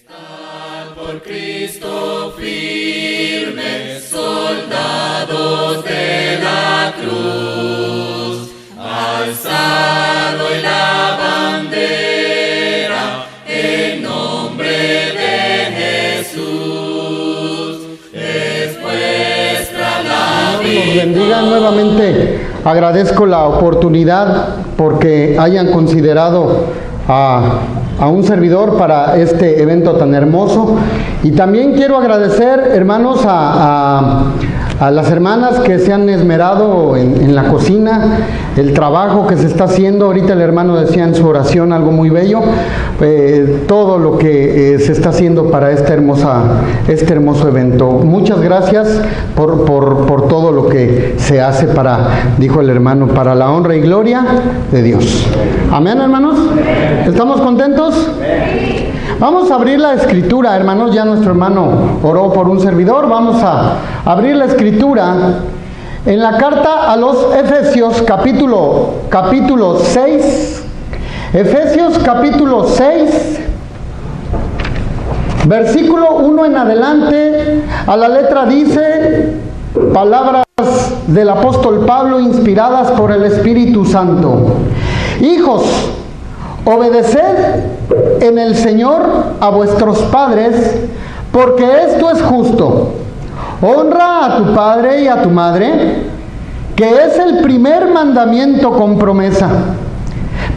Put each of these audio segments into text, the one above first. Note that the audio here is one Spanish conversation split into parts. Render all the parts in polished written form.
Por Cristo firmes, soldados de la cruz, alzad hoy la bandera en nombre de Jesús, es vuestra la victoria. Nos bendiga nuevamente. Agradezco la oportunidad porque hayan considerado a un servidor para este evento tan hermoso, y también quiero agradecer, hermanos, a las hermanas que se han esmerado en la cocina, el trabajo que se está haciendo. Ahorita el hermano decía en su oración algo muy bello, todo lo que se está haciendo para este hermoso evento. Muchas gracias por todo lo que se hace dijo el hermano, para la honra y gloria de Dios. Amén, hermanos. ¿Estamos contentos? Vamos a abrir la escritura, hermanos. Ya nuestro hermano oró por un servidor. Vamos a abrir la escritura en la carta a los Efesios, capítulo 6. Efesios capítulo 6, versículo 1 en adelante. A la letra dice: palabras del apóstol Pablo inspiradas por el Espíritu Santo. Hijos, obedeced en el Señor a vuestros padres, porque esto es justo. Honra a tu padre y a tu madre, que es el primer mandamiento con promesa,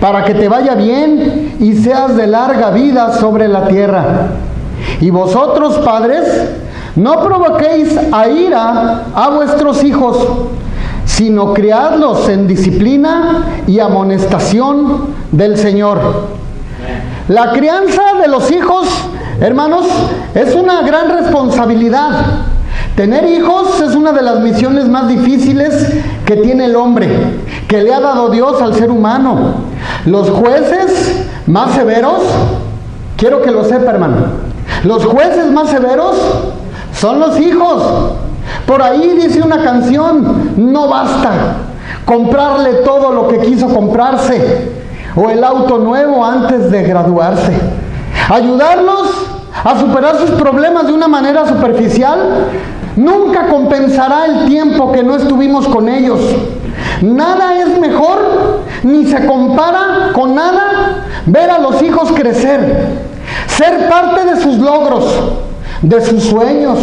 para que te vaya bien y seas de larga vida sobre la tierra. Y vosotros, padres, no provoquéis a ira a vuestros hijos, sino criadlos en disciplina y amonestación del Señor. La crianza de los hijos, hermanos, es una gran responsabilidad. Tener hijos es una de las misiones más difíciles que tiene el hombre, que le ha dado Dios al ser humano. Los jueces más severos, quiero que lo sepa, hermano, los jueces más severos son los hijos. Por ahí dice una canción: no basta comprarle todo lo que quiso comprarse, o el auto nuevo antes de graduarse. Ayudarlos a superar sus problemas de una manera superficial nunca compensará el tiempo que no estuvimos con ellos. Nada es mejor, ni se compara con nada, ver a los hijos crecer, ser parte de sus logros, de sus sueños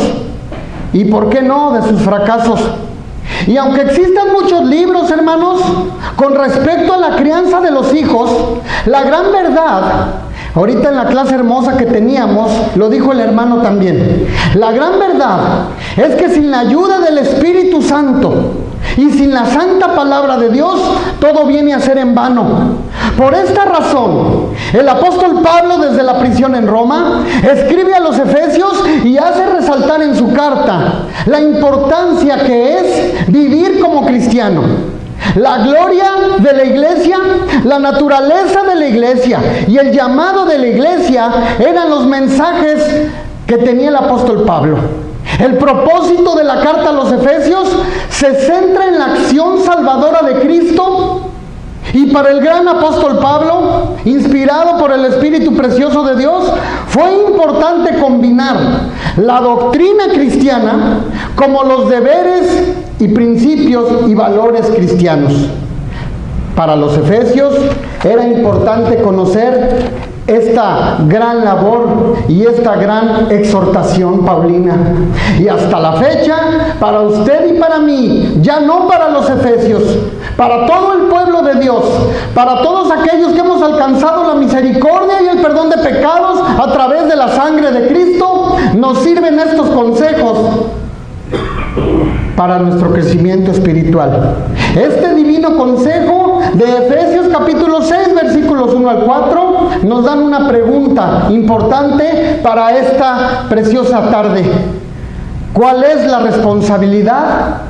y, ¿por qué no?, de sus fracasos. Y aunque existan muchos libros, hermanos, con respecto a la crianza de los hijos, la gran verdad, ahorita en la clase hermosa que teníamos, lo dijo el hermano también, la gran verdad es que sin la ayuda del Espíritu Santo y sin la santa palabra de Dios, todo viene a ser en vano. Por esta razón, el apóstol Pablo, desde la prisión en Roma, escribe a los Efesios y hace resaltar en su carta la importancia que es vivir como cristiano. La gloria de la iglesia, la naturaleza de la iglesia y el llamado de la iglesia eran los mensajes que tenía el apóstol Pablo. El propósito de la carta a los Efesios se centra en la acción salvadora de Cristo. Y para el gran apóstol Pablo, inspirado por el Espíritu precioso de Dios, fue importante combinar la doctrina cristiana como los deberes y principios y valores cristianos. Para los efesios era importante conocer esta gran labor y esta gran exhortación paulina. Y hasta la fecha, para usted y para mí, ya no para los efesios, para todo el pueblo de Dios, para todos aquellos que hemos alcanzado la misericordia y el perdón de pecados a través de la sangre de Cristo, nos sirven estos consejos para nuestro crecimiento espiritual. Este divino consejo de Efesios capítulo 6, versículos 1 al 4, nos dan una pregunta importante para esta preciosa tarde. ¿Cuál es la responsabilidad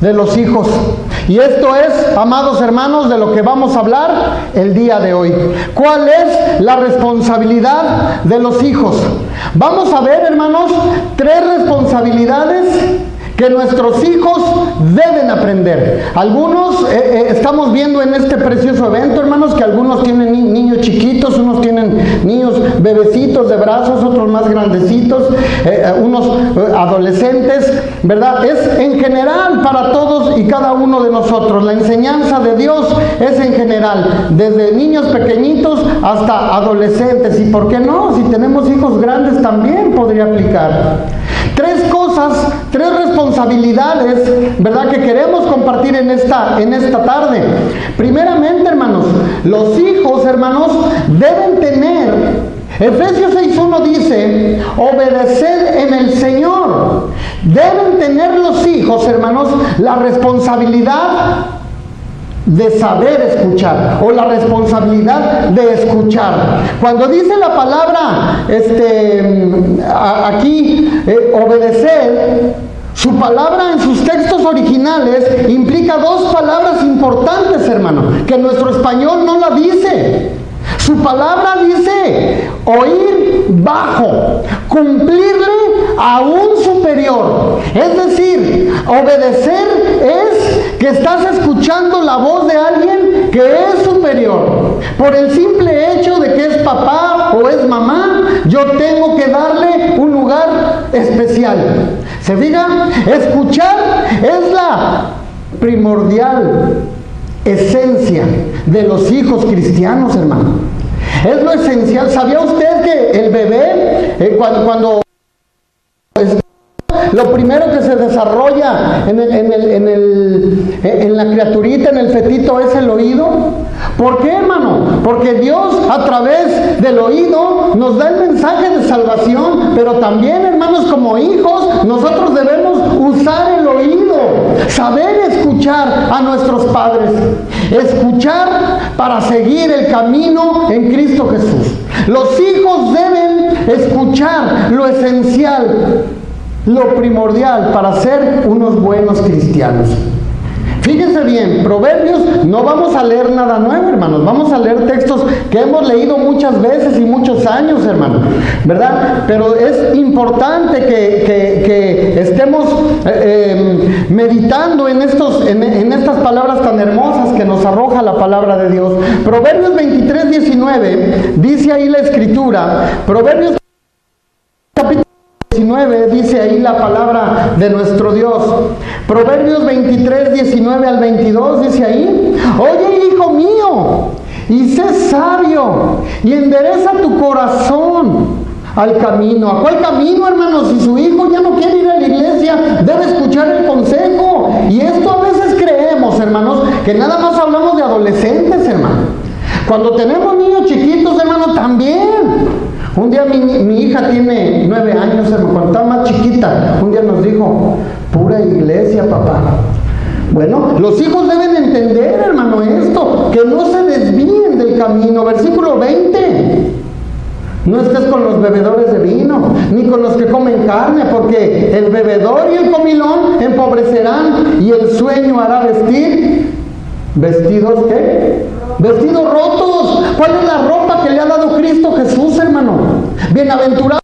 de los hijos? Y esto es, amados hermanos, de lo que vamos a hablar el día de hoy. ¿Cuál es la responsabilidad de los hijos? Vamos a ver, hermanos, 3 responsabilidades que nuestros hijos deben aprender. Algunos estamos viendo en este precioso evento, hermanos, que algunos tienen niños chiquitos, unos tienen niños bebecitos de brazos, otros más grandecitos, unos adolescentes, ¿verdad? Es en general para todos y cada uno de nosotros. La enseñanza de Dios es en general, desde niños pequeñitos hasta adolescentes. ¿Y por qué no? Si tenemos hijos grandes también podría aplicar. Tres cosas, tres responsabilidades, ¿verdad?, que queremos compartir en esta tarde. Primeramente, hermanos, los hijos, hermanos, deben tener, Efesios 6:1 dice, obedeced en el Señor. Deben tener los hijos, hermanos, la responsabilidad de saber escuchar, o la responsabilidad de escuchar. Cuando dice la palabra aquí obedecer, su palabra en sus textos originales implica dos palabras importantes, hermano, que nuestro español no la dice. Su palabra dice oír bajo, cumplirle a un superior. Es decir, obedecer es que estás escuchando la voz de alguien que es superior. Por el simple hecho de que es papá o es mamá, yo tengo que darle un lugar especial. ¿Se fija? Escuchar es la primordial esencia de los hijos cristianos, hermano. Es lo esencial. ¿Sabía usted que el bebé, cuando lo primero que se desarrolla en la criaturita, en el fetito, es el oído? ¿Por qué, hermano? Porque Dios, a través del oído, nos da el mensaje de salvación, pero también, hermanos, como hijos, nosotros debemos usar el oído, saber escuchar a nuestros padres, escuchar para seguir el camino en Cristo Jesús. Los hijos deben escuchar lo esencial, lo primordial para ser unos buenos cristianos. Fíjense bien, Proverbios, no vamos a leer nada nuevo, hermanos, vamos a leer textos que hemos leído muchas veces y muchos años, hermanos, ¿verdad? Pero es importante que estemos meditando en estas palabras tan hermosas que nos arroja la palabra de Dios. Proverbios 23:19, dice ahí la Escritura, Proverbios capítulo 19, dice ahí la palabra de nuestro Dios. Proverbios 23:19 al 22 dice ahí: oye, hijo mío, y sé sabio, y endereza tu corazón al camino. ¿A cuál camino, hermanos? Si su hijo ya no quiere ir a la iglesia, debe escuchar el consejo. Y esto a veces creemos, hermanos, que nada más hablamos de adolescentes, hermano. Cuando tenemos niños chiquitos, hermano, también. Un día mi hija tiene 9 años, cuando estaba más chiquita, un día nos dijo: pura iglesia, papá. Bueno, los hijos deben entender, hermano, esto, que no se desvíen del camino. Versículo 20: no estés con los bebedores de vino, ni con los que comen carne, porque el bebedor y el comilón empobrecerán, y el sueño hará vestir ¿vestidos qué? Vestidos rotos. ¿Cuál es la ropa que le ha dado Cristo Jesús, hermano? Bienaventurados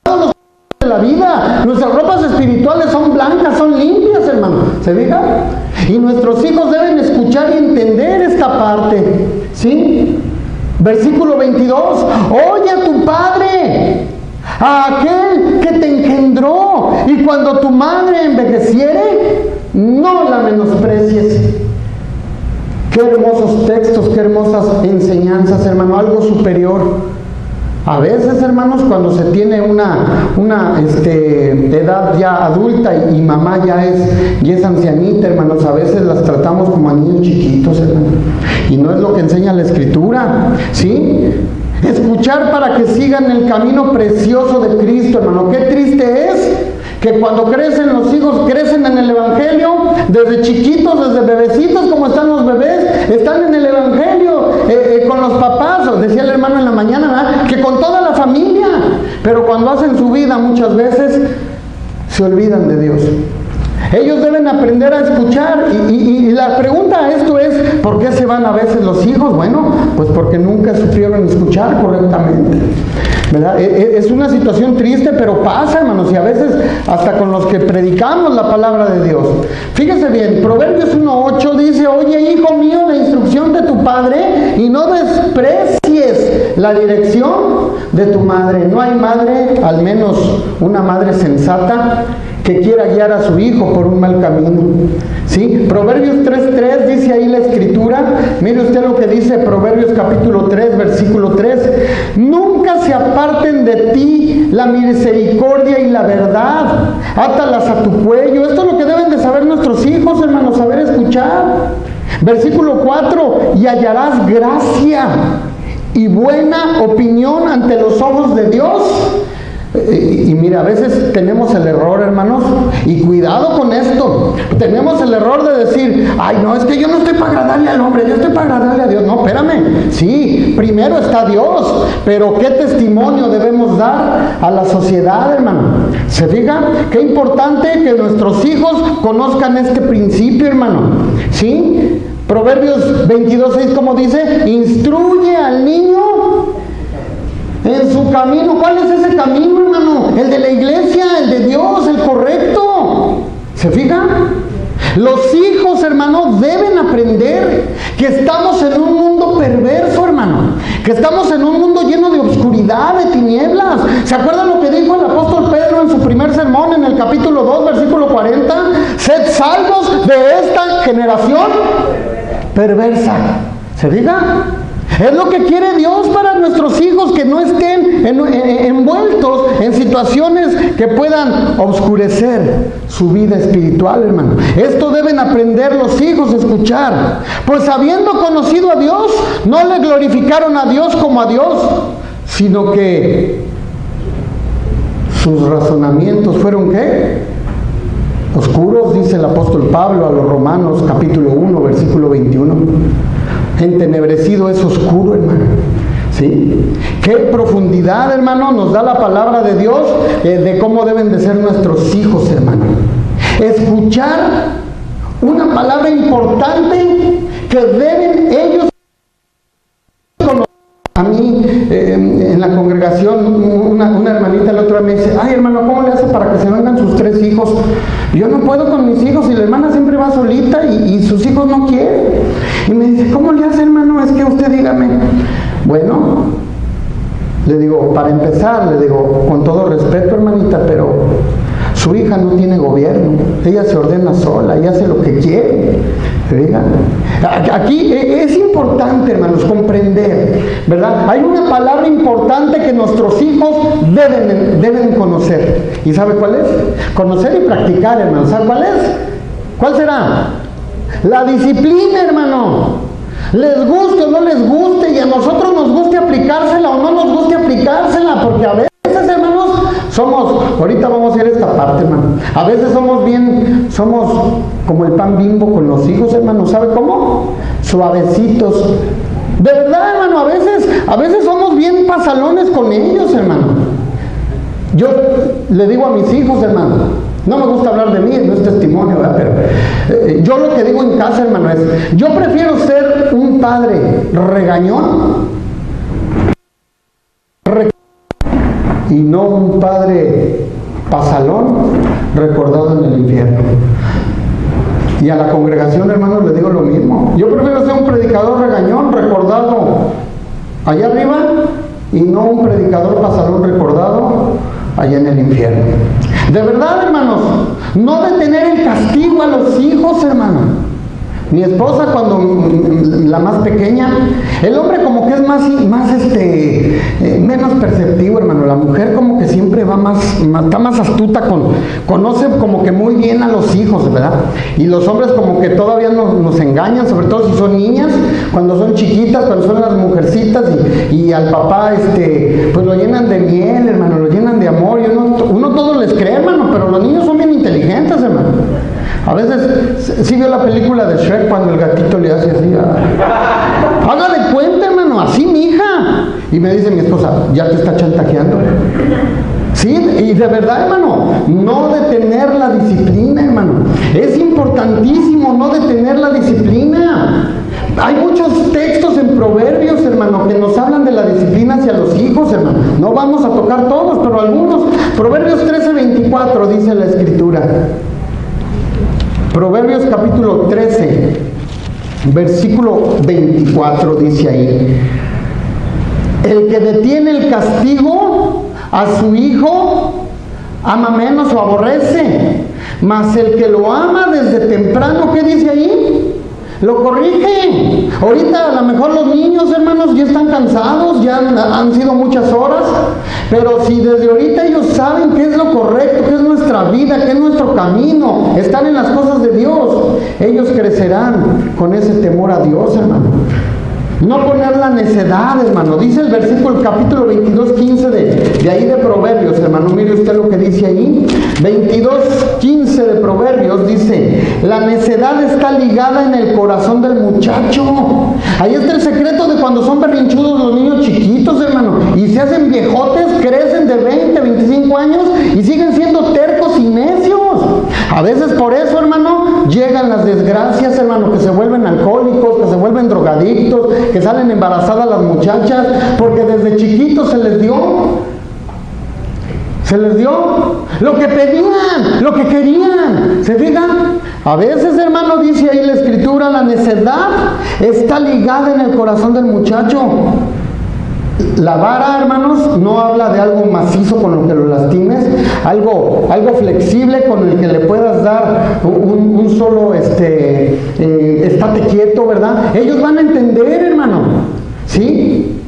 los de la vida. Nuestras ropas espirituales son blancas, son limpias, hermano. ¿Se fija? Y nuestros hijos deben escuchar y entender esta parte, ¿sí? Versículo 22: oye a tu padre, a aquel que te engendró, y cuando tu madre envejeciere, no la menosprecies. Qué hermosos textos, qué hermosas enseñanzas, hermano, algo superior. A veces, hermanos, cuando se tiene una edad ya adulta y mamá ya es ancianita, hermanos, a veces las tratamos como a niños chiquitos, hermano. Y no es lo que enseña la Escritura, ¿sí? Escuchar para que sigan el camino precioso de Cristo, hermano. Qué triste es que cuando crecen los hijos, crecen en el Evangelio, desde chiquitos, desde bebecitos, como están los bebés, están en el Evangelio, con los papás, decía el hermano en la mañana, ¿verdad?, que con toda la familia, pero cuando hacen su vida muchas veces se olvidan de Dios. Ellos deben aprender a escuchar y la pregunta a esto es, ¿por qué se van a veces los hijos? Bueno, pues porque nunca supieron escuchar correctamente, ¿verdad? Es una situación triste, pero pasa, hermanos, y a veces hasta con los que predicamos la palabra de Dios. Fíjese bien, Proverbios 1:8 dice, oye, hijo mío, la instrucción de tu padre y no desprecies la dirección de tu madre. No hay madre, al menos una madre sensata, que quiera guiar a su hijo por un mal camino. ¿Sí? Proverbios 3:3 dice ahí la escritura. Mire usted lo que dice Proverbios capítulo 3, versículo 3. Nunca se aparten de ti la misericordia y la verdad. Átalas a tu cuello. Esto es lo que deben de saber nuestros hijos, hermanos, saber escuchar. Versículo 4. Y hallarás gracia y buena opinión ante los ojos de Dios. Y mira, a veces tenemos el error, hermanos, y cuidado con esto. Tenemos el error de decir, ay, no, es que yo no estoy para agradarle al hombre, yo estoy para agradarle a Dios. No, espérame, sí, primero está Dios, pero ¿qué testimonio debemos dar a la sociedad, hermano? ¿Se fija? Qué importante que nuestros hijos conozcan este principio, hermano. ¿Sí? Proverbios 22:6, como dice, instruye al niño en su camino. ¿Cuál es ese camino, hermano? El de la iglesia, el de Dios, el correcto. ¿Se fijan? Los hijos, hermano, deben aprender que estamos en un mundo perverso, hermano. Que estamos en un mundo lleno de oscuridad, de tinieblas. ¿Se acuerdan lo que dijo el apóstol Pedro en su primer sermón en el capítulo 2, versículo 40? Sed salvos de esta generación perversa. ¿Se fijan? Es lo que quiere Dios para nuestros hijos, que no estén envueltos en situaciones que puedan oscurecer su vida espiritual, hermano. Esto deben aprender los hijos a escuchar. Pues habiendo conocido a Dios, no le glorificaron a Dios como a Dios, sino que sus razonamientos fueron ¿qué? Oscuros, dice el apóstol Pablo a los Romanos, capítulo 1, versículo 21. Entenebrecido es oscuro, hermano. ¿Sí? Qué profundidad, hermano, nos da la palabra de Dios de cómo deben de ser nuestros hijos, hermano. Escuchar una palabra importante que deben ellos conocer. A mí, en la congregación, una hermanita el otro día me dice, ay, hermano, ¿cómo le hace para que se vengan sus 3 hijos? Yo no puedo con mis hijos y la hermana siempre va solita y sus hijos no quieren. Y me dice, ¿cómo le hace, hermano? Es que usted dígame. Bueno, le digo, para empezar, le digo, con todo respeto, hermanita, pero su hija no tiene gobierno. Ella se ordena sola y hace lo que quiere. ¿Verdad? Aquí es importante, hermanos, comprender, ¿verdad? Hay una palabra importante que nuestros hijos deben conocer. ¿Y sabe cuál es? Conocer y practicar, hermanos. ¿Sabe cuál es? ¿Cuál será? La disciplina, hermano. Les guste o no les guste, y a nosotros nos guste aplicársela o no nos guste aplicársela, porque a veces, hermanos, ahorita vamos a ir a esta parte, hermano. A veces somos como el pan Bimbo con los hijos, hermano. ¿Sabe cómo? Suavecitos. De verdad, hermano, a veces somos bien pasalones con ellos, hermano. Yo le digo a mis hijos, hermano, no me gusta hablar de mí, no es testimonio, ¿verdad? Pero yo lo que digo en casa, hermano, es, yo prefiero ser un padre regañón y no un padre pasalón recordado en el infierno. Y a la congregación, hermanos, le digo lo mismo. Yo prefiero ser un predicador regañón recordado allá arriba y no un predicador pasalón recordado allá en el infierno. De verdad, hermanos, no detener el castigo a los hijos, hermano. Mi esposa, cuando la más pequeña, el hombre como que es menos perceptivo, hermano. La mujer como que siempre está más astuta, conoce como que muy bien a los hijos, ¿verdad? Y los hombres como que todavía nos engañan, sobre todo si son niñas, cuando son chiquitas, cuando son las mujercitas, y al papá, pues lo llenan de miel, hermano, lo llenan de amor, y uno todo les cree, hermano, pero los niños son bien inteligentes, hermano. A veces, ¿sí vio la película de Shrek cuando el gatito le hace así? Haga de cuenta, hermano, así, mija. Y me dice mi esposa, ya te está chantajeando. Sí, y de verdad, hermano, no detener la disciplina, hermano. Es importantísimo no detener la disciplina. Hay muchos textos en Proverbios, hermano, que nos hablan de la disciplina hacia los hijos, hermano. No vamos a tocar todos, pero algunos. Proverbios 13:24 dice la Escritura. Proverbios capítulo 13, versículo 24 dice ahí: el que detiene el castigo a su hijo ama menos o aborrece, mas el que lo ama desde temprano, ¿qué dice ahí? Lo corrige. Ahorita a lo mejor los niños, hermanos, ya están cansados, ya han sido muchas horas, pero si desde ahorita ellos saben qué es lo correcto, qué es nuestra vida, qué es nuestro camino, están en las cosas de Dios, ellos crecerán con ese temor a Dios, hermano. No poner la necedad, hermano. Dice el versículo, el capítulo 22:15 de ahí de Proverbios, hermano. Mire usted lo que dice ahí. 22:15 de Proverbios dice: la necedad está ligada en el corazón del muchacho. Ahí está el secreto de cuando son berrinchudos los niños chiquitos, hermano, y se hacen viejotes, crecen de 20, 25 años y siguen siendo tercos y necios. A veces por eso, hermano, llegan las desgracias, hermano, que se vuelven alcohólicos, que se vuelven drogadictos, que salen embarazadas las muchachas, porque desde chiquitos se les dio lo que pedían, lo que querían. ¿Se fijan? A veces, hermano, dice ahí la Escritura, la necedad está ligada en el corazón del muchacho. La vara, hermanos, no habla de algo macizo con lo que lo lastimes, algo flexible con el que le puedas dar un solo, estate quieto, ¿verdad? Ellos van a entender, hermano, ¿sí?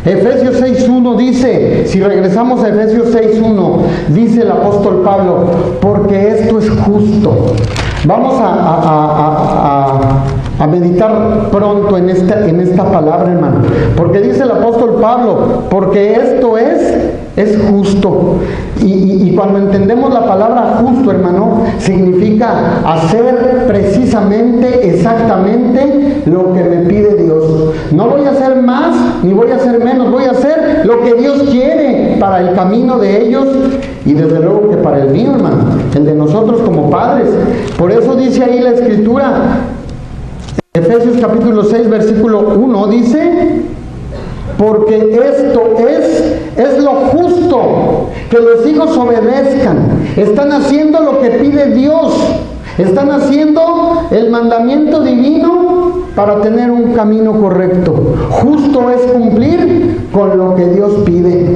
Efesios 6:1 dice, si regresamos a Efesios 6:1, dice el apóstol Pablo: porque esto es justo. Vamos a meditar pronto en esta palabra, hermano, porque dice el apóstol Pablo: porque esto es justo. Y cuando entendemos la palabra justo, hermano, significa hacer precisamente, exactamente lo que me pide Dios. No voy a hacer más ni voy a hacer menos, voy a hacer lo que Dios quiere para el camino de ellos y desde luego que para el mío, hermano, el de nosotros como padres. Por eso dice ahí la Escritura, Efesios capítulo 6, versículo 1, dice: porque esto es lo justo, que los hijos obedezcan. Están haciendo lo que pide Dios, están haciendo el mandamiento divino para tener un camino correcto. Justo es cumplir con lo que Dios pide.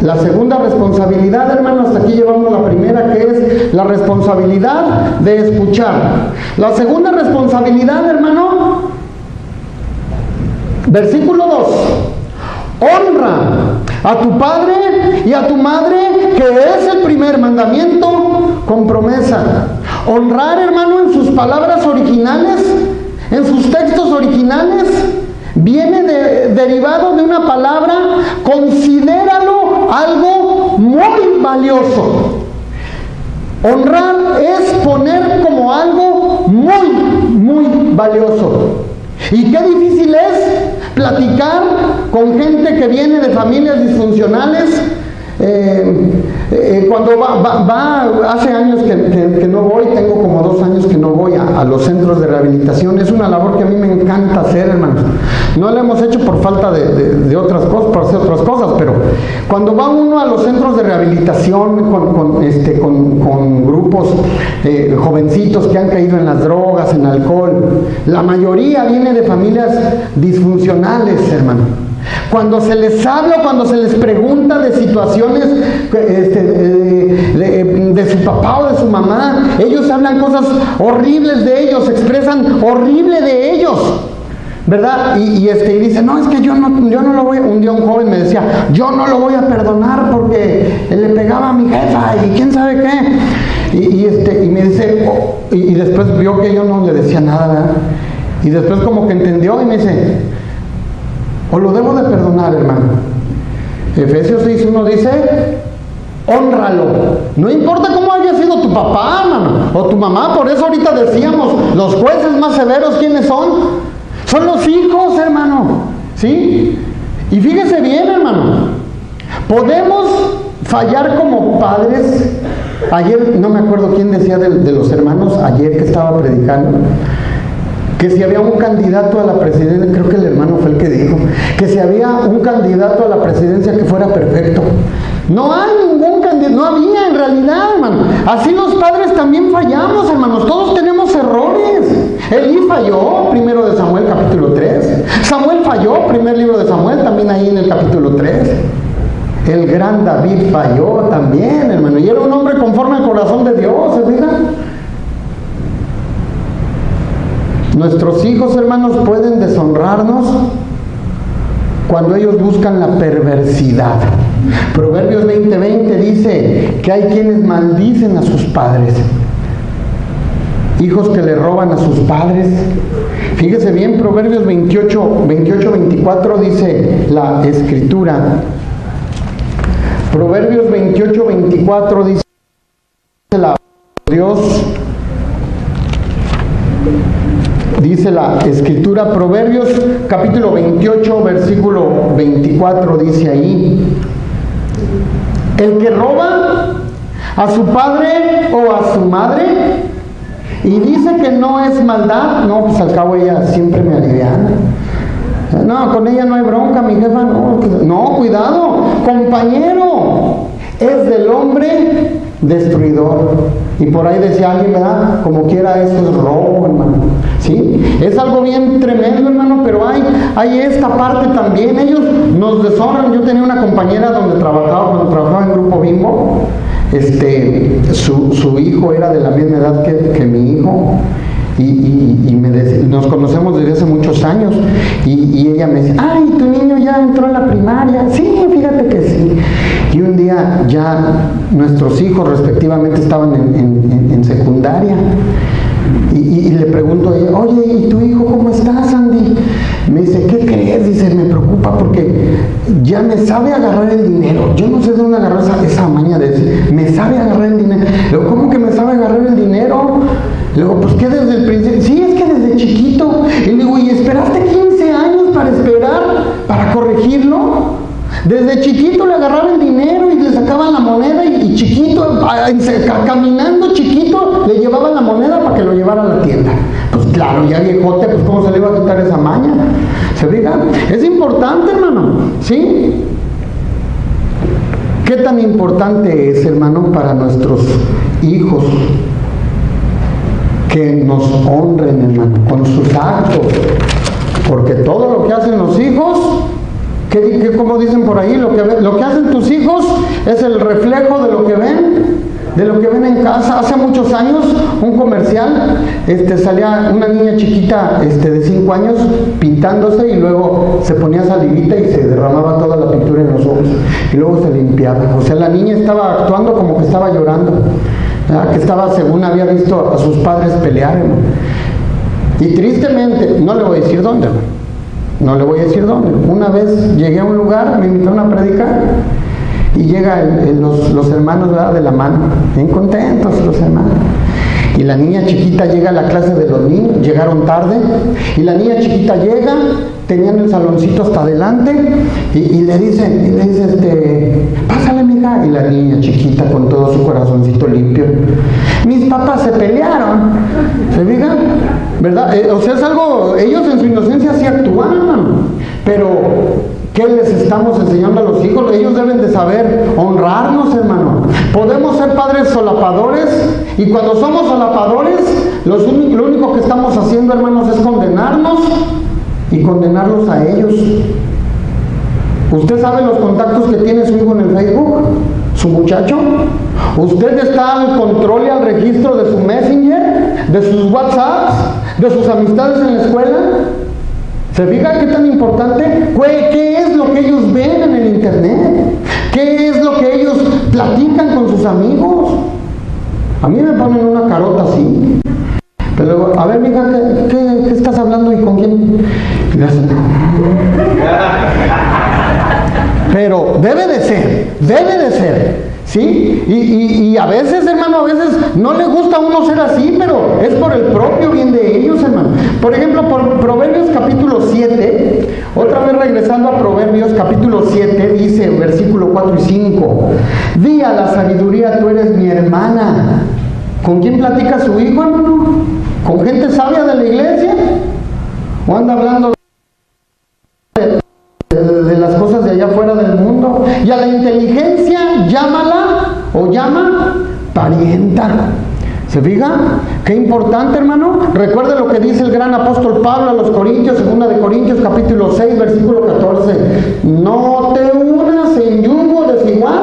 La segunda responsabilidad, hermanos, hasta aquí llevamos la primera, que es la responsabilidad de escuchar. La segunda responsabilidad, hermano, versículo 2: honra a tu padre y a tu madre, que es el primer mandamiento, con promesa. Honrar, hermano, en sus palabras originales, en sus textos originales, viene derivado de una palabra: considéralo algo muy valioso. Honrar es poner como algo muy, muy valioso. Y qué difícil es platicar con gente que viene de familias disfuncionales. Cuando hace años que no voy, tengo como 2 años que no voy a los centros de rehabilitación. Es una labor que a mí me encanta hacer, hermanos. No la hemos hecho por falta de otras cosas, por hacer otras cosas, pero cuando va uno a los centros de rehabilitación con grupos jovencitos que han caído en las drogas, en alcohol, la mayoría viene de familias disfuncionales, hermano. Cuando se les habla, cuando se les pregunta de situaciones de su papá o de su mamá, ellos hablan cosas horribles de ellos, expresan horrible de ellos, ¿verdad? Y dicen: no, es que yo no lo voy a... Un día un joven me decía: yo no lo voy a perdonar porque le pegaba a mi jefa y quién sabe qué. Y me dice, y después vio que yo no le decía nada, ¿verdad? Y después como que entendió y me dice: o lo debo de perdonar, hermano. Efesios 6:1 dice: hónralo. No importa cómo haya sido tu papá, hermano, o tu mamá. Por eso ahorita decíamos, los jueces más severos, ¿quiénes son? Son los hijos, hermano. ¿Sí? Y fíjese bien, hermano, podemos fallar como padres. Ayer, no me acuerdo quién decía de los hermanos, ayer que estaba predicando, que si había un candidato a la presidencia, creo que el hermano fue el que dijo, que si había un candidato a la presidencia que fuera perfecto. No hay ningún candidato, no había en realidad, hermano. Así los padres también fallamos, hermanos, todos tenemos errores. Elí falló, primero de Samuel capítulo 3. Samuel falló, primer libro de Samuel, también ahí en el capítulo 3. El gran David falló también, hermano, y era un hombre conforme al corazón de Dios, ¿se fijan? Nuestros hijos, hermanos, pueden deshonrarnos cuando ellos buscan la perversidad. Proverbios 20:20 dice que hay quienes maldicen a sus padres. Hijos que le roban a sus padres. Fíjese bien, Proverbios 28:24 dice la Escritura. Proverbios 28:24 dice la Dios. Dice la Escritura, Proverbios capítulo 28, versículo 24, dice ahí: el que roba a su padre o a su madre y dice que no es maldad, no, pues al cabo ella siempre me aliviana. No, con ella no hay bronca, mi jefa, no, cuidado, compañero, es del hombre destruidor. Y por ahí decía alguien, ¿verdad? Como quiera, eso es robo, hermano. ¿Sí? Es algo bien tremendo, hermano, pero hay esta parte también. Ellos nos deshonran. Yo tenía una compañera cuando trabajaba en Grupo Bimbo. Su hijo era de la misma edad que mi hijo. Nos conocemos desde hace muchos años y ella me decía, ay, tu niño ya entró en la primaria. Sí, fíjate que sí. Y un día ya nuestros hijos respectivamente estaban en secundaria y le pregunto a ella, oye, ¿y tu hijo cómo está, Sandy? Me dice, ¿qué crees? Dice, me preocupa porque ya me sabe agarrar el dinero. Yo no sé de dónde agarrar esa maña de decir, me sabe agarrar el dinero. Luego, ¿cómo que me sabe agarrar el dinero? Luego, pues que desde el principio, sí, es que desde chiquito. Y le digo, ¿y esperaste 15 años para corregirlo? Desde chiquito le agarraban el dinero y le sacaban la moneda y chiquito, caminando chiquito, le llevaban la moneda para que lo llevara a la tienda. Pues claro, ya viejote, pues cómo se le iba a quitar esa maña. ¿Se fijan? Es importante, hermano, ¿sí? ¿Qué tan importante es, hermano, para nuestros hijos que nos honren, hermano, con sus actos? Porque todo lo que hacen los hijos, como dicen por ahí, lo que hacen tus hijos es el reflejo de lo que ven en casa. Hace muchos años, un comercial, salía una niña chiquita de 5 años pintándose y luego se ponía salivita y se derramaba toda la pintura en los ojos y luego se limpiaba. O sea, la niña estaba actuando como que estaba llorando, ¿verdad? Que estaba, según había visto a sus padres pelear, hermano. Y tristemente, no le voy a decir dónde, hermano. No le voy a decir dónde. Una vez llegué a un lugar, me invitaron a predicar y llegan los hermanos, ¿verdad?, de la mano, bien contentos los hermanos. Y la niña chiquita llega a la clase de los niños, llegaron tarde, y la niña chiquita llega, tenían el saloncito hasta adelante, y le dice, pásale, mija. Y la niña chiquita con todo su corazoncito limpio, mis papás se pelearon. ¿Se fijan? ¿Verdad? O sea, es algo, ellos en su inocencia sí actúan, hermano, pero ¿qué les estamos enseñando a los hijos? Ellos deben de saber honrarnos, hermano. Podemos ser padres solapadores, y cuando somos solapadores, lo único que estamos haciendo, hermanos, es condenarnos y condenarlos a ellos. ¿Usted sabe los contactos que tiene su hijo en el Facebook? ¿Su muchacho? ¿Usted está al control y al registro de su Messenger, de sus WhatsApps, de sus amistades en la escuela? ¿Se fija qué tan importante? ¿Qué es lo que ellos ven en el internet? ¿Qué es lo que ellos platican con sus amigos? A mí me ponen una carota así. Pero luego, a ver, mija, ¿qué estás hablando y con quién? Pero debe de ser, ¿sí? Y a veces, hermano, a veces no le gusta a uno ser así, pero es por el propio bien de ellos, hermano. Por ejemplo, por Proverbios capítulo 7, otra vez regresando a Proverbios capítulo 7, dice, versículo 4 y 5, Di a la sabiduría, tú eres mi hermana. ¿Con quién platica su hijo, hermano? ¿Con gente sabia de la iglesia? ¿O anda hablando de las cosas de allá afuera del mundo? Y a la inteligencia llámala o llama parienta. ¿Se fija? Qué importante, hermano. Recuerde lo que dice el gran apóstol Pablo a los Corintios, 2 de Corintios capítulo 6, versículo 14. No te unas en yugo desigual.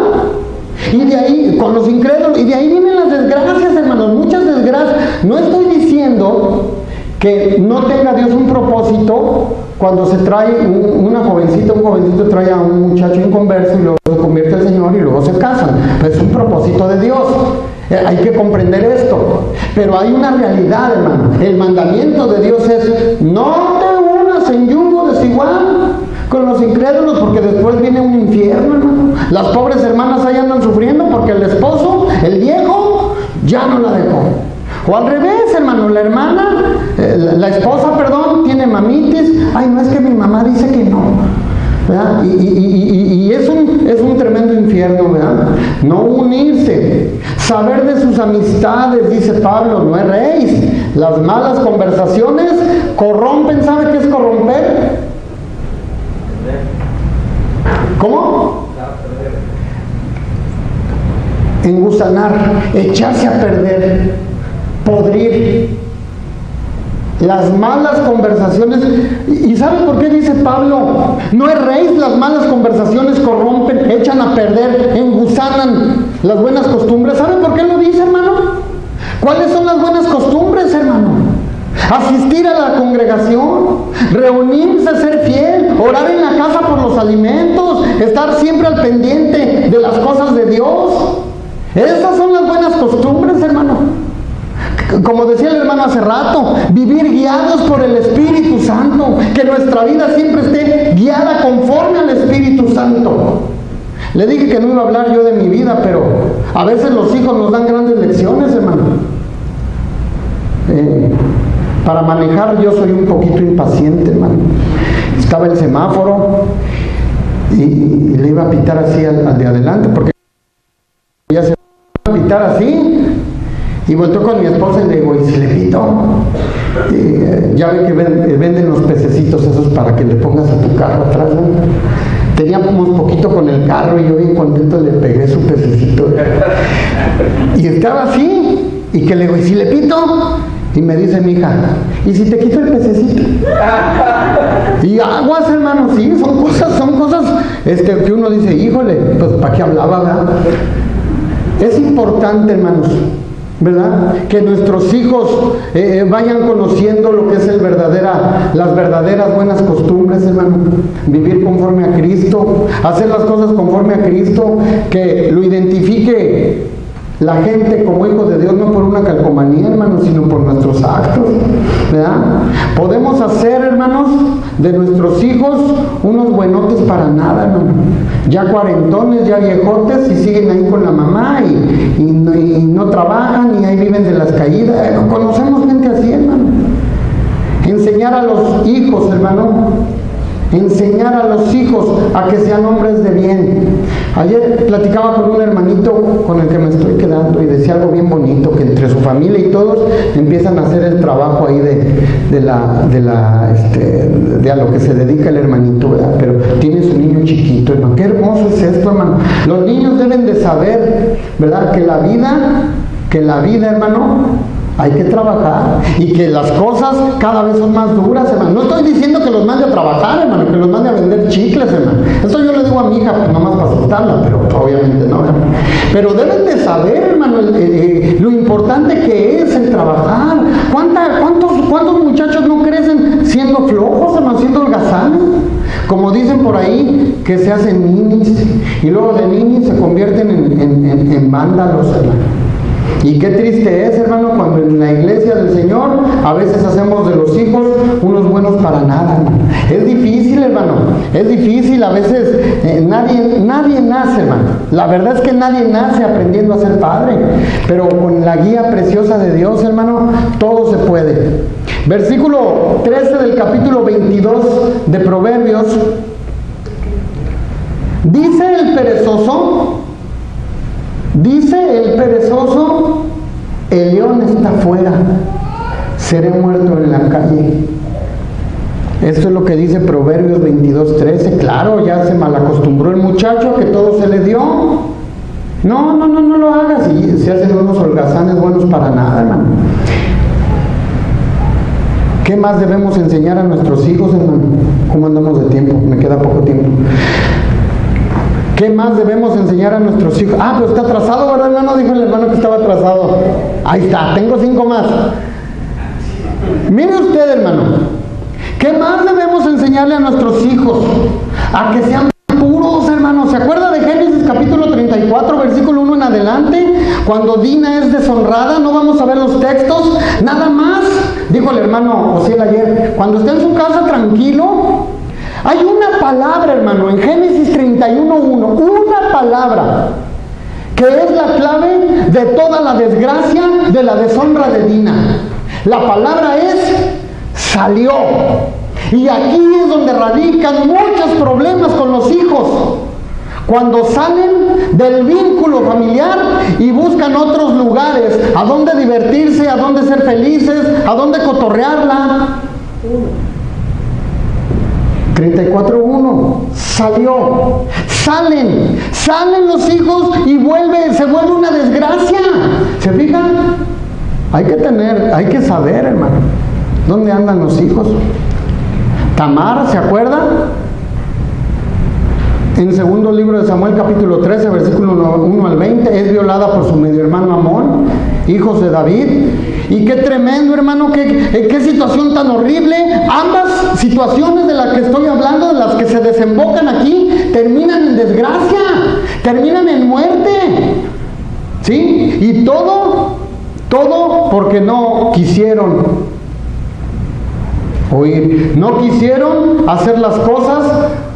Y de ahí, con los incrédulos, y de ahí vienen las desgracias, hermanos, muchas desgracias. No estoy diciendo que no tenga Dios un propósito cuando se trae un jovencito trae a un muchacho inconverso y luego se convierte al Señor y luego se casan. Pues es un propósito de Dios. Hay que comprender esto. Pero hay una realidad, hermano. El mandamiento de Dios es: no te unas en yugo desigual con los incrédulos, porque después viene un infierno, hermano. Las pobres hermanas ahí andan sufriendo porque el esposo, el viejo, ya no la dejó. O al revés, hermano, la hermana, la esposa, perdón, tiene mamitis. Ay, no, es que mi mamá dice que no, ¿verdad? Y es un tremendo infierno, ¿verdad? No unirse, saber de sus amistades, dice Pablo, no erréis. Las malas conversaciones corrompen. ¿Sabe qué es corromper? ¿Cómo? Engusanar, echarse a perder, podrir. Las malas conversaciones. ¿Y sabe por qué dice Pablo? No erréis, las malas conversaciones corrompen, echan a perder, engusanan las buenas costumbres. ¿Sabe por qué lo dice, hermano? ¿Cuáles son las buenas costumbres, hermano? Asistir a la congregación, reunirse, ser fiel, orar en la casa por los alimentos, estar siempre al pendiente de las cosas de Dios. Esas son las buenas costumbres, hermano. Como decía el hermano hace rato, vivir guiados por el Espíritu Santo, que nuestra vida siempre esté guiada conforme al Espíritu Santo. Le dije que no iba a hablar yo de mi vida, pero a veces los hijos nos dan grandes lecciones, hermano. Para manejar yo soy un poquito impaciente, hermano. Estaba el semáforo y le iba a pitar así al de adelante, porque ya se iba a pitar así. Y volteó con mi esposa y le digo: ¿y si le pito? Ya ve que venden los pececitos esos para que le pongas a tu carro atrás, ¿no? Teníamos poquito con el carro y yo bien contento le pegué su pececito. Y estaba así, y que le digo: ¿y si le pito? Y me dice mi hija: ¿y si te quito el pececito? Y aguas, hermano, sí, son cosas que uno dice: híjole, pues ¿para qué hablaba, verdad? Es importante, hermanos, ¿verdad?, que nuestros hijos vayan conociendo lo que es las verdaderas buenas costumbres, hermano. Vivir conforme a Cristo, hacer las cosas conforme a Cristo, que lo identifique la gente como hijo de Dios, no por una calcomanía, hermanos, sino por nuestros actos, ¿verdad? Podemos hacer, hermanos, de nuestros hijos unos buenotes para nada, hermano. Ya cuarentones, ya viejotes, y siguen ahí con la mamá y no trabajan y ahí viven de las caídas. Conocemos gente así, hermano. Enseñar a los hijos, hermano, enseñar a los hijos a que sean hombres de bien. Ayer platicaba con un hermanito con el que me estoy quedando y decía algo bien bonito, que entre su familia y todos empiezan a hacer el trabajo ahí de a lo que se dedica el hermanito, ¿verdad? Pero tiene su niño chiquito, hermano. Qué hermoso es esto, hermano. Los niños deben de saber, ¿verdad?, que la vida, hermano, hay que trabajar, y que las cosas cada vez son más duras, hermano. No estoy diciendo que los mande a trabajar, hermano, que los mande a vender chicles, hermano. Esto yo le digo a mi hija, pues nomás para asustarla, pero obviamente no, hermano. Pero deben de saber, hermano, lo importante que es el trabajar. ¿Cuántos muchachos no crecen siendo flojos, hermano, siendo holgazanes? Como dicen por ahí, que se hacen ninis, y luego de ninis se convierten en vándalos, hermano. Y qué triste es, hermano, cuando en la iglesia del Señor a veces hacemos de los hijos unos buenos para nada, hermano. Es difícil, hermano, es difícil. A veces nadie nace, hermano. La verdad es que nadie nace aprendiendo a ser padre, pero con la guía preciosa de Dios, hermano, todo se puede. Versículo 13 del capítulo 22 de Proverbios. Dice el perezoso: Dice el perezoso, el león está afuera, seré muerto en la calle. Esto es lo que dice Proverbios 22:13. Claro, ya se malacostumbró el muchacho que todo se le dio. No lo hagas. Y se hacen unos holgazanes buenos para nada, hermano. ¿Qué más debemos enseñar a nuestros hijos, hermano? ¿Cómo andamos de tiempo? Me queda poco tiempo. ¿Qué más debemos enseñar a nuestros hijos? Pero está atrasado, ¿verdad, hermano? Dijo el hermano que estaba atrasado. Ahí está, tengo 5 más. Mire usted, hermano, ¿qué más debemos enseñarle a nuestros hijos? A que sean puros, hermano. ¿Se acuerda de Génesis capítulo 34, versículo 1 en adelante? Cuando Dina es deshonrada, no vamos a ver los textos, nada más. Dijo el hermano Osiel ayer, cuando esté en su casa tranquilo, hay una palabra, hermano, en Génesis 31:1, una palabra que es la clave de toda la desgracia de la deshonra de Dina. La palabra es salió. Y aquí es donde radican muchos problemas con los hijos. Cuando salen del vínculo familiar y buscan otros lugares a donde divertirse, a donde ser felices, a donde cotorrearla. 34:1, salió. Salen los hijos y se vuelve una desgracia. ¿Se fijan? Hay que saber, hermano, ¿dónde andan los hijos? Tamar, ¿se acuerda? En el segundo libro de Samuel, capítulo 13, versículo 1 al 20, es violada por su medio hermano Amón, hijos de David. Y qué tremendo, hermano, qué situación tan horrible. Ambas situaciones de las que estoy hablando, de las que se desembocan aquí, terminan en desgracia, terminan en muerte. ¿Sí? Y todo porque no quisieron oír, no quisieron hacer las cosas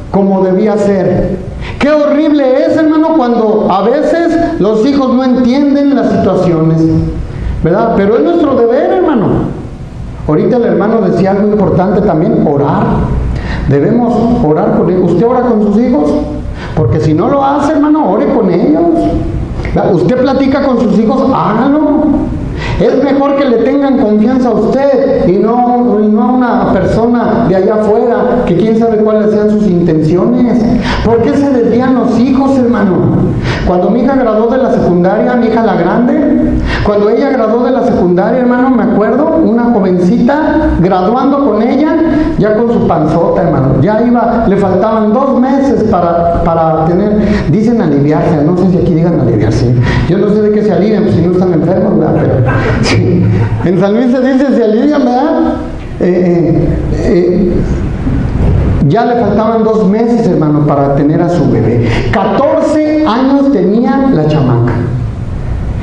como debía ser. Qué horrible es, hermano, cuando a veces los hijos no entienden las situaciones, ¿verdad? Pero es nuestro deber, hermano. Ahorita el hermano decía algo importante también, orar. Debemos orar con ellos. ¿Usted ora con sus hijos? Porque si no lo hace, hermano, ore con ellos. Usted platica con sus hijos, hágalo. Es mejor que le tengan confianza a usted y no a una persona de allá afuera que quién sabe cuáles sean sus intenciones. ¿Por qué se desvían los hijos, hermano? Cuando mi hija graduó de la secundaria, mi hija la grande, cuando ella graduó de la secundaria, hermano, me acuerdo, una jovencita graduando con ella, ya con su panzota, hermano, le faltaban 2 meses para tener, dicen aliviarse, no sé si aquí digan aliviarse, yo no sé de qué se alivian, pues si no están enfermos, ¿verdad? Pero sí. En San Luis se dice se alivian, ¿verdad? Ya le faltaban 2 meses, hermano, para tener a su bebé. 14 años tenía la chamaca.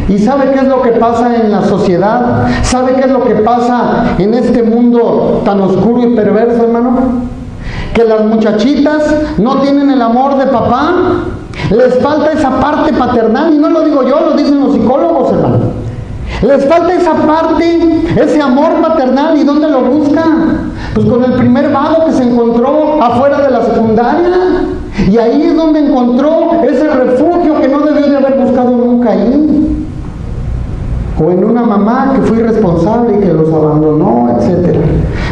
¿Y sabe qué es lo que pasa en la sociedad? ¿Sabe qué es lo que pasa en este mundo tan oscuro y perverso, hermano? Que las muchachitas no tienen el amor de papá. Les falta esa parte paternal, y no lo digo yo, lo dicen los psicólogos, hermano. Les falta esa parte, ese amor paternal. ¿Y dónde lo buscan? Pues con el primer vago que se encontró afuera de la secundaria. Y ahí es donde encontró ese refugio que no debió de haber buscado nunca ahí. O en una mamá que fue irresponsable y que los abandonó, etc.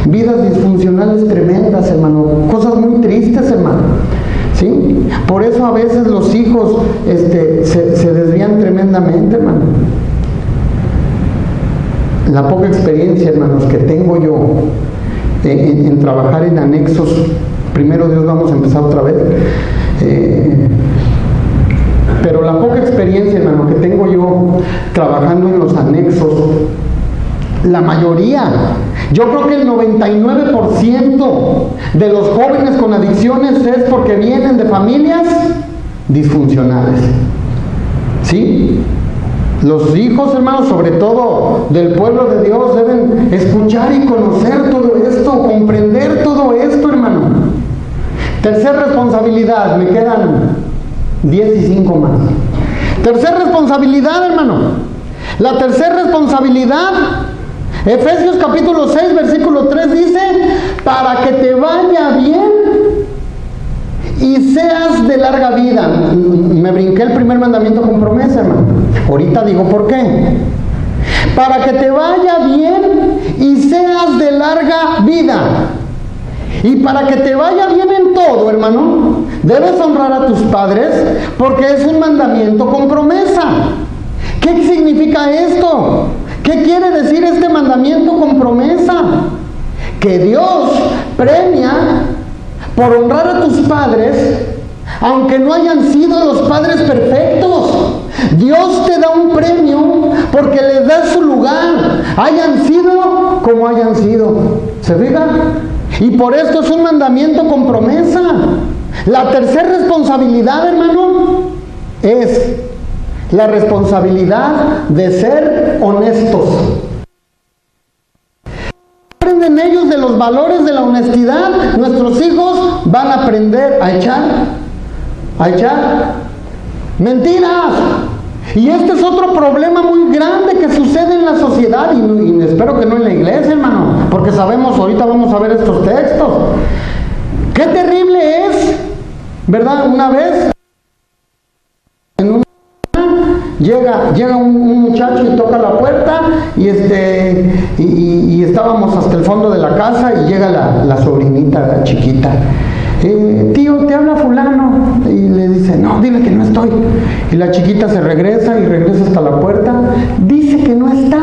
Vidas disfuncionales tremendas, hermano. Cosas muy tristes, hermano. ¿Sí? Por eso a veces los hijos se desvían tremendamente, hermano. La poca experiencia, hermanos, que tengo yo en trabajar en anexos, primero Dios vamos a empezar otra vez, pero la poca experiencia, hermano, que tengo yo trabajando en los anexos, la mayoría, yo creo que el 99% de los jóvenes con adicciones es porque vienen de familias disfuncionales. ¿Sí? Los hijos, hermanos, sobre todo del pueblo de Dios, deben escuchar y conocer todo esto, comprender todo esto, hermano. Tercera responsabilidad, me quedan 10 y 5 más. Tercera responsabilidad, hermano. La tercera responsabilidad, Efesios capítulo 6, versículo 3 dice, para que te vaya bien y y seas de larga vida. Me brinqué el primer mandamiento con promesa, hermano. Ahorita digo por qué. Para que te vaya bien y seas de larga vida. Y para que te vaya bien en todo, hermano, debes honrar a tus padres, porque es un mandamiento con promesa. ¿Qué significa esto? ¿Qué quiere decir este mandamiento con promesa? Que Dios premia por honrar a tus padres, aunque no hayan sido los padres perfectos. Dios te da un premio porque les da su lugar, hayan sido como hayan sido. ¿Se fijan? Y por esto es un mandamiento con promesa. La tercera responsabilidad, hermano, es la responsabilidad de ser honestos. Aprenden ellos de los valores de la honestidad, nuestros hijos van a aprender a echar mentiras. Y este es otro problema muy grande que sucede en la sociedad, y espero que no en la iglesia, hermano, porque sabemos, ahorita vamos a ver estos textos. Qué terrible es, ¿verdad? Una vez llega un muchacho y toca la puerta, y estábamos hasta el fondo de la casa, y llega la sobrinita chiquita. Tío, te habla fulano. Y le dice, no, dile que no estoy. Y la chiquita se regresa hasta la puerta. Dice que no está.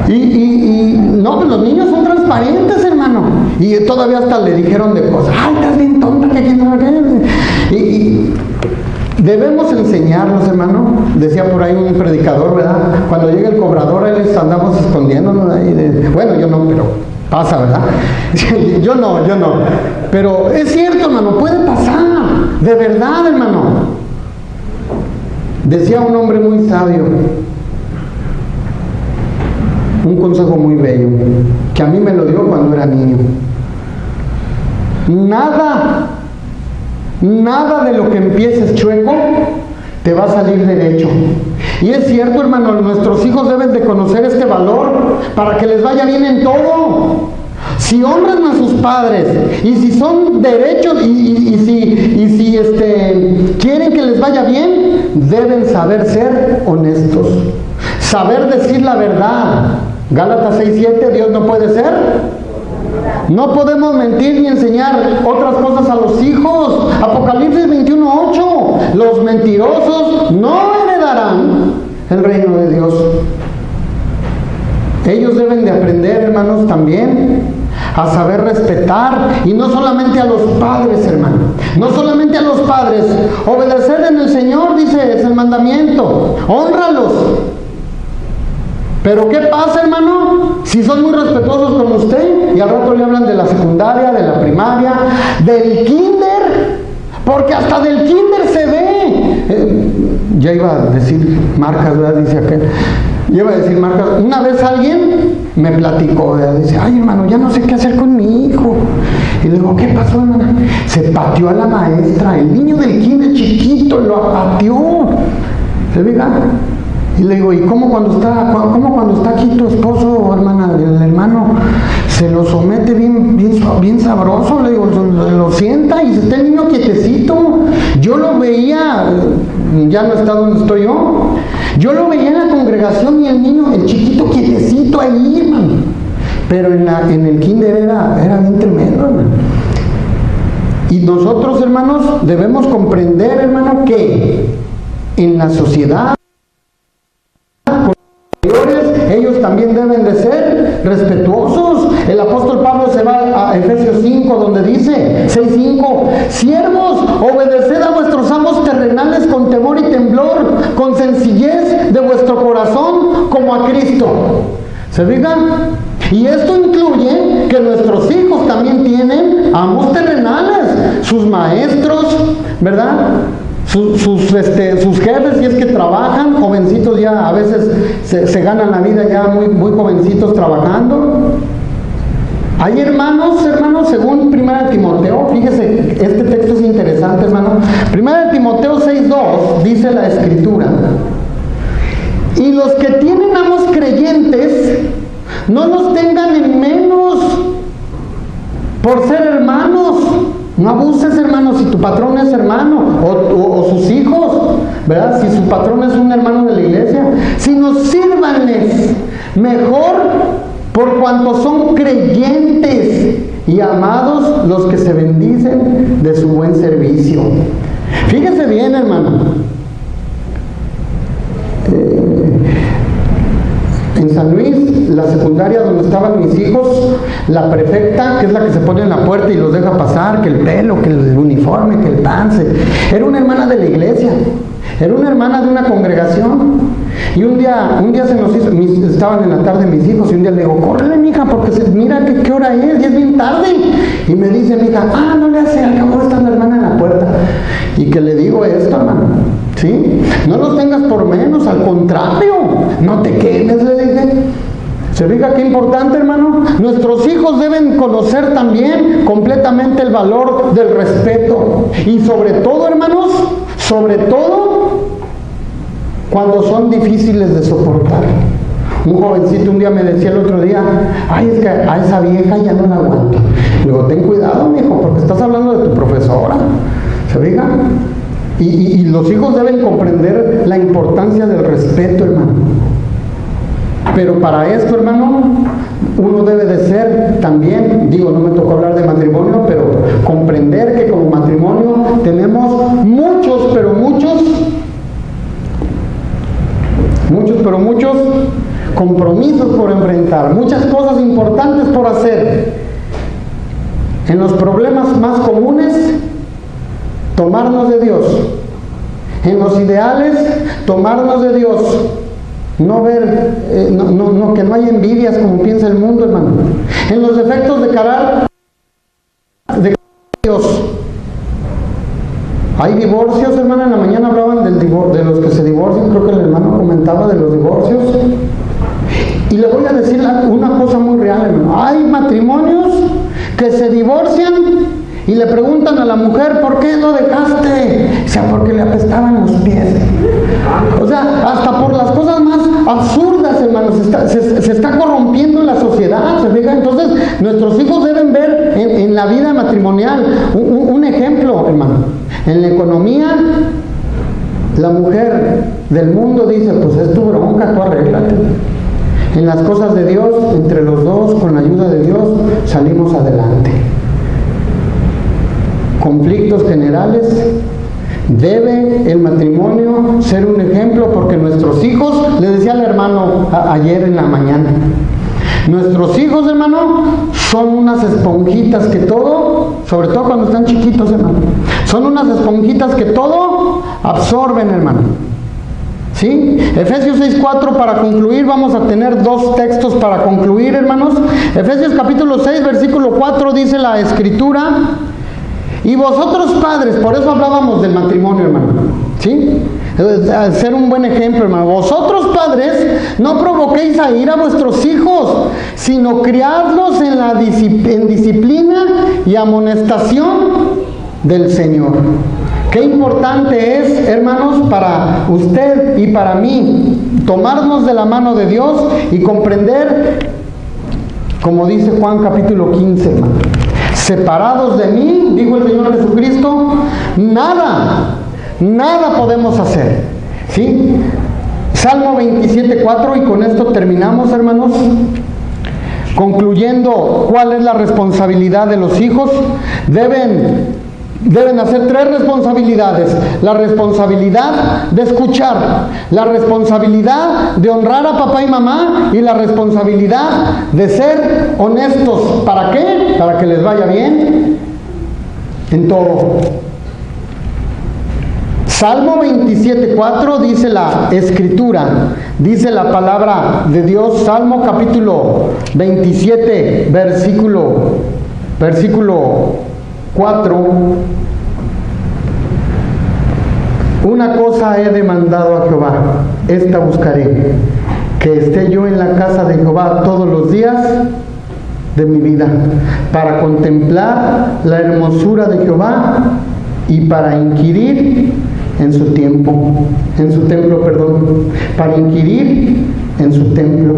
No, pues los niños son transparentes, hermano. Y todavía hasta le dijeron de cosas. Ay, estás bien tonta, que quién sabe qué. Y debemos enseñarlos, hermano. Decía por ahí un predicador, ¿verdad? Cuando llega el cobrador, ahí les andamos escondiéndonos ahí. Bueno, yo no, pero pasa, ¿verdad? Yo no. Pero es cierto, hermano, puede pasar. De verdad, hermano. Decía un hombre muy sabio, un consejo muy bello, que a mí me lo dio cuando era niño. Nada de lo que empieces chueco te va a salir derecho. Y es cierto, hermano, nuestros hijos deben de conocer este valor para que les vaya bien en todo. Si honran a sus padres, y si son derechos, y si quieren que les vaya bien, deben saber ser honestos, saber decir la verdad. Gálatas 6:7, Dios no puede ser. No podemos mentir ni enseñar otras cosas a los hijos. Apocalipsis 21:8, los mentirosos no heredarán el reino de Dios. Ellos deben de aprender, hermanos, también a saber respetar, y no solamente a los padres, hermano, no solamente a los padres. Obedecer en el Señor, dice, es el mandamiento, hónralos. Pero ¿qué pasa, hermano? Si son muy respetuosos con usted y al rato le hablan de la secundaria, de la primaria, del kinder, porque hasta del kinder se ve. Ya iba a decir marcas, ¿verdad? Dice aquel. Yo iba a decir marcas. Una vez alguien me platicó, ¿verdad? Dice, ay, hermano, ya no sé qué hacer con mi hijo. Y le digo, ¿qué pasó, hermana? Se pateó a la maestra. El niño del kinder chiquito lo pateó. ¿Se diga? Y le digo, ¿y cómo cuando está aquí tu esposo, hermana, el hermano, se lo somete bien sabroso? Le digo, lo sienta y se está el niño quietecito. Yo lo veía, ya no está donde estoy yo lo veía en la congregación, y el niño, el chiquito quietecito ahí, hermano. Pero en el kinder era bien tremendo, hermano. Y nosotros, hermanos, debemos comprender, hermano, que en la sociedad ellos también deben de ser respetuosos. El apóstol Pablo se va a Efesios 5, donde dice, 6:5, siervos, obedeced a vuestros amos terrenales con temor y temblor, con sencillez de vuestro corazón, como a Cristo. ¿Se fijan? Y esto incluye que nuestros hijos también tienen amos terrenales, sus maestros, ¿verdad? Sus jefes, si es que trabajan, jovencitos ya, a veces se ganan la vida ya muy jovencitos trabajando. Hay hermanos, según 1 Timoteo, fíjese, este texto es interesante, hermano. 1 Timoteo 6:2 dice la Escritura: y los que tienen amos creyentes, no los tengan en menos por ser hermanos, No abuses, hermano, si tu patrón es hermano o sus hijos, ¿verdad? Si su patrón es un hermano de la iglesia, sino sírvanles mejor por cuanto son creyentes y amados los que se bendicen de su buen servicio. Fíjese bien, hermano. En San Luis, la secundaria donde estaban mis hijos, la prefecta, que es la que se pone en la puerta y los deja pasar, que el pelo, que el uniforme, que el pants, era una hermana de la iglesia, era una hermana de una congregación. Y un día se nos hizo, estaban en la tarde mis hijos, y un día le digo, córrele, mija, porque mira qué hora es, ya es bien tarde. Y me dice mi hija, no le hace, al cabo está la hermana en la puerta. Y que le digo esto, hermano, ¿sí? No los tengas por menos, al contrario, no te quemes, le dije. ¿Se fija qué importante, hermano? Nuestros hijos deben conocer también completamente el valor del respeto. Y sobre todo, hermanos, sobre todo cuando son difíciles de soportar. Un jovencito un día me decía el otro día, es que a esa vieja ya no la aguanto. Le digo, ten cuidado, mijo, porque estás hablando de tu profesora. ¿Se fija? Y los hijos deben comprender la importancia del respeto, hermano. Pero para esto, hermano, uno debe de ser también, no me tocó hablar de matrimonio, pero comprender que como matrimonio tenemos muchos compromisos por enfrentar, muchas cosas importantes por hacer. En los problemas más comunes, tomarnos de Dios. En los ideales, tomarnos de Dios. No ver, que no hay envidias como piensa el mundo, hermano. En los defectos de carácter de Dios. Hay divorcios, hermano. En la mañana hablaban de los que se divorcian. Creo que el hermano comentaba de los divorcios. Y le voy a decir una cosa muy real, hermano. Hay matrimonios que se divorcian y le preguntan a la mujer, ¿por qué lo dejaste? O sea, porque le apestaban los pies. O sea, hasta por las cosas más absurdas, hermanos, se está corrompiendo en la sociedad, ¿se fija? Entonces, nuestros hijos deben ver en la vida matrimonial un ejemplo, hermano. En la economía, la mujer del mundo dice, pues es tu bronca, tú arréglate. En las cosas de Dios, entre los dos, con la ayuda de Dios, salimos adelante. Conflictos generales, debe el matrimonio ser un ejemplo, porque nuestros hijos, le decía al hermano ayer en la mañana, nuestros hijos, hermano, son unas esponjitas que todo, sobre todo cuando están chiquitos, hermano, son unas esponjitas que todo absorben, hermano. ¿Sí? Efesios 6:4, para concluir, vamos a tener dos textos para concluir, hermanos. Efesios capítulo 6, versículo 4, dice la Escritura, y vosotros padres, por eso hablábamos del matrimonio, hermano, ¿sí? Ser un buen ejemplo, hermano. Vosotros padres, no provoquéis a ira a vuestros hijos, sino criadlos en disciplina y amonestación del Señor. Qué importante es, hermanos, para usted y para mí, tomarnos de la mano de Dios y comprender, como dice Juan capítulo 15, hermano, separados de mí, dijo el Señor Jesucristo, nada podemos hacer. ¿Sí? Salmo 27:4, y con esto terminamos, hermanos. Concluyendo, ¿cuál es la responsabilidad de los hijos? Deben hacer tres responsabilidades: la responsabilidad de escuchar, la responsabilidad de honrar a papá y mamá, y la responsabilidad de ser honestos. ¿Para qué? Para que les vaya bien en todo. Salmo 27:4 dice la Escritura, dice la palabra de Dios. Salmo capítulo 27, versículo 4. Una cosa he demandado a Jehová, esta buscaré, que esté yo en la casa de Jehová todos los días de mi vida, para contemplar la hermosura de Jehová y para inquirir en su templo, para inquirir en su templo.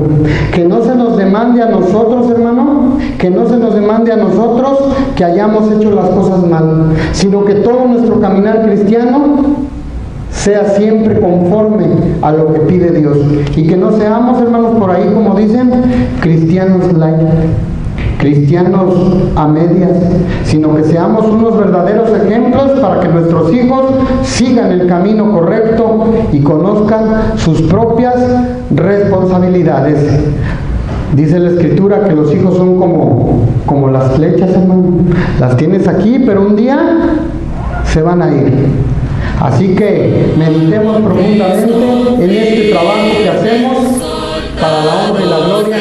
Que no se nos demande a nosotros, hermano, que no se nos demande a nosotros que hayamos hecho las cosas mal, sino que todo nuestro caminar cristiano sea siempre conforme a lo que pide Dios. Y que no seamos, hermanos, por ahí como dicen, cristianos light, cristianos a medias, sino que seamos unos verdaderos ejemplos para que nuestros hijos sigan el camino correcto y conozcan sus propias responsabilidades. Dice la Escritura que los hijos son como las flechas, hermano. Las tienes aquí, pero un día se van a ir. Así que meditemos profundamente en este trabajo que hacemos para la honra y la gloria